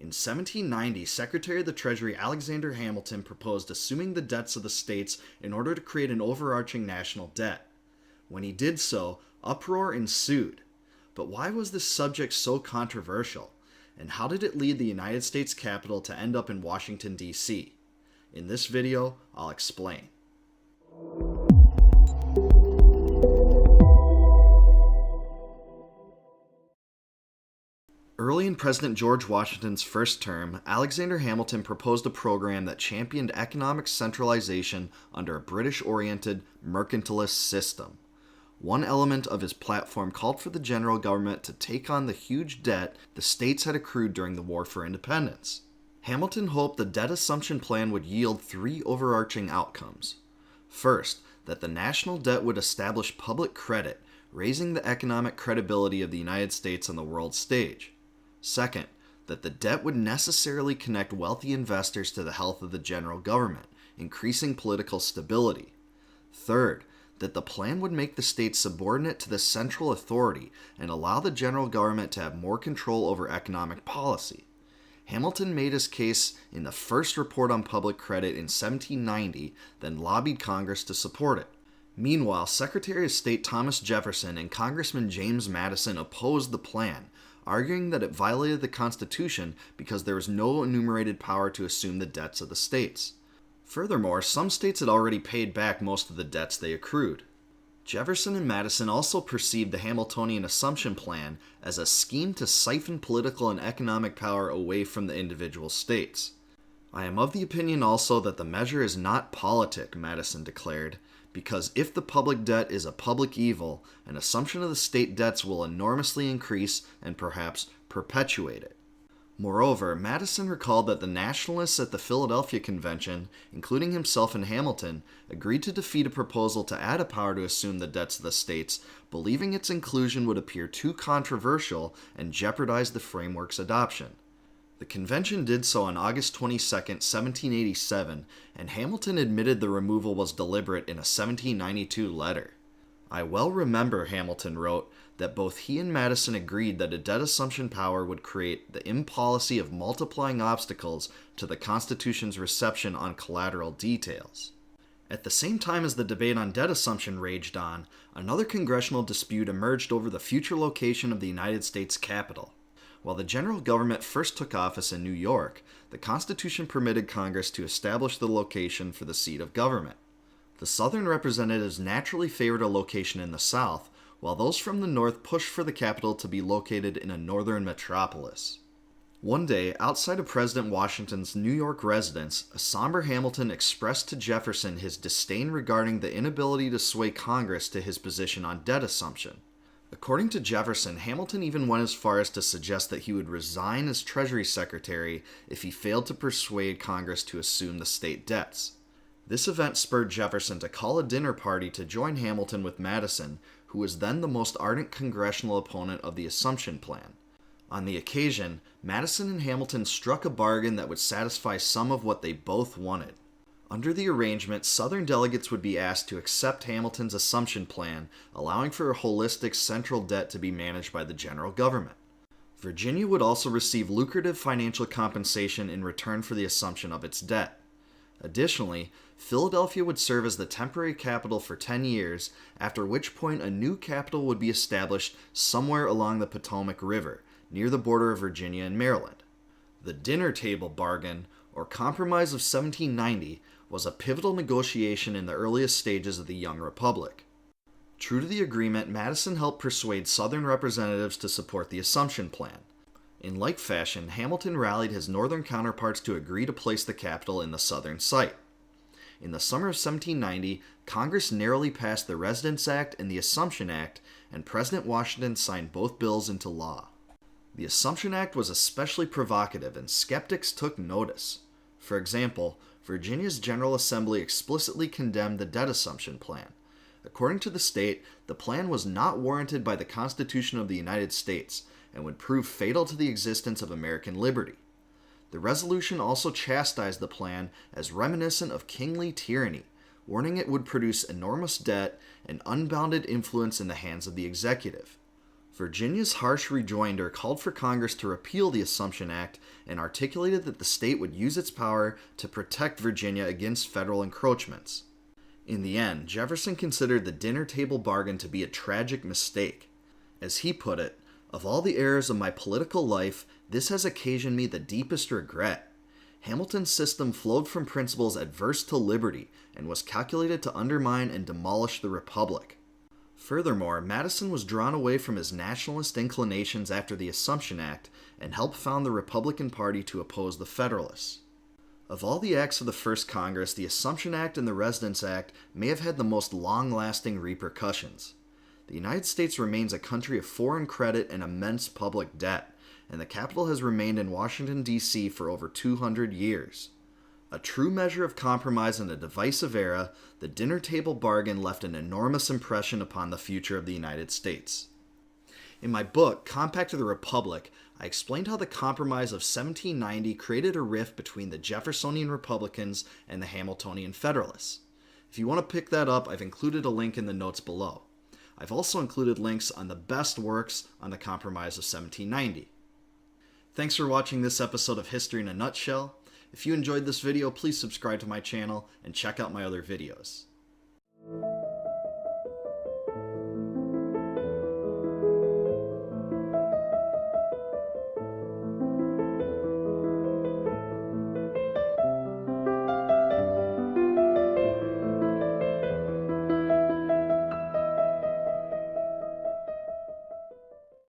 In 1790, Secretary of the Treasury Alexander Hamilton proposed assuming the debts of the states in order to create an overarching national debt. When he did so, uproar ensued. But why was this subject so controversial? And how did it lead the United States Capitol to end up in Washington, D.C.? In this video, I'll explain. Early in President George Washington's first term, Alexander Hamilton proposed a program that championed economic centralization under a British-oriented mercantilist system. One element of his platform called for the general government to take on the huge debt the states had accrued during the War for Independence. Hamilton hoped the debt assumption plan would yield three overarching outcomes. First, that the national debt would establish public credit, raising the economic credibility of the United States on the world stage. Second, that the debt would necessarily connect wealthy investors to the health of the general government, increasing political stability. Third, that the plan would make the states subordinate to the central authority and allow the general government to have more control over economic policy. Hamilton made his case in the first report on public credit in 1790, then lobbied Congress to support it. Meanwhile, Secretary of State Thomas Jefferson and Congressman James Madison opposed the plan, arguing that it violated the Constitution because there was no enumerated power to assume the debts of the states. Furthermore, some states had already paid back most of the debts they accrued. Jefferson and Madison also perceived the Hamiltonian assumption plan as a scheme to siphon political and economic power away from the individual states. "I am of the opinion also that the measure is not politic," Madison declared, "because if the public debt is a public evil, an assumption of the state debts will enormously increase and perhaps perpetuate it." Moreover, Madison recalled that the Nationalists at the Philadelphia Convention, including himself and Hamilton, agreed to defeat a proposal to add a power to assume the debts of the states, believing its inclusion would appear too controversial and jeopardize the framework's adoption. The convention did so on August 22, 1787, and Hamilton admitted the removal was deliberate in a 1792 letter. "I well remember," Hamilton wrote, "that both he and Madison agreed that a debt assumption power would create the impolicy of multiplying obstacles to the Constitution's reception on collateral details." At the same time as the debate on debt assumption raged on, another congressional dispute emerged over the future location of the United States Capitol. While the general government first took office in New York, the Constitution permitted Congress to establish the location for the seat of government. The Southern representatives naturally favored a location in the South, while those from the North pushed for the capital to be located in a northern metropolis. One day, outside of President Washington's New York residence, a somber Hamilton expressed to Jefferson his disdain regarding the inability to sway Congress to his position on debt assumption. According to Jefferson, Hamilton even went as far as to suggest that he would resign as Treasury Secretary if he failed to persuade Congress to assume the state debts. This event spurred Jefferson to call a dinner party to join Hamilton with Madison, who was then the most ardent congressional opponent of the assumption plan. On the occasion, Madison and Hamilton struck a bargain that would satisfy some of what they both wanted. Under the arrangement, Southern delegates would be asked to accept Hamilton's assumption plan, allowing for a holistic central debt to be managed by the general government. Virginia would also receive lucrative financial compensation in return for the assumption of its debt. Additionally, Philadelphia would serve as the temporary capital for 10 years, after which point a new capital would be established somewhere along the Potomac River, near the border of Virginia and Maryland. The dinner table bargain, or Compromise of 1790, was a pivotal negotiation in the earliest stages of the young republic. True to the agreement, Madison helped persuade Southern representatives to support the assumption plan. In like fashion, Hamilton rallied his northern counterparts to agree to place the capital in the southern site. In the summer of 1790, Congress narrowly passed the Residence Act and the Assumption Act, and President Washington signed both bills into law. The Assumption Act was especially provocative, and skeptics took notice. For example, Virginia's General Assembly explicitly condemned the debt assumption plan. According to the state, the plan was not warranted by the Constitution of the United States, and would prove fatal to the existence of American liberty. The resolution also chastised the plan as reminiscent of kingly tyranny, warning it would produce enormous debt and unbounded influence in the hands of the executive. Virginia's harsh rejoinder called for Congress to repeal the Assumption Act and articulated that the state would use its power to protect Virginia against federal encroachments. In the end, Jefferson considered the dinner table bargain to be a tragic mistake. As he put it, "Of all the errors of my political life, this has occasioned me the deepest regret. Hamilton's system flowed from principles adverse to liberty and was calculated to undermine and demolish the Republic." Furthermore, Madison was drawn away from his nationalist inclinations after the Assumption Act and helped found the Republican Party to oppose the Federalists. Of all the acts of the First Congress, the Assumption Act and the Residence Act may have had the most long-lasting repercussions. The United States remains a country of foreign credit and immense public debt, and the capital has remained in Washington, D.C. for over 200 years. A true measure of compromise in a divisive era, the dinner table bargain left an enormous impression upon the future of the United States. In my book, Compact of the Republic, I explained how the Compromise of 1790 created a rift between the Jeffersonian Republicans and the Hamiltonian Federalists. If you want to pick that up, I've included a link in the notes below. I've also included links on the best works on the Compromise of 1790. Thanks for watching this episode of History in a Nutshell. If you enjoyed this video, please subscribe to my channel and check out my other videos.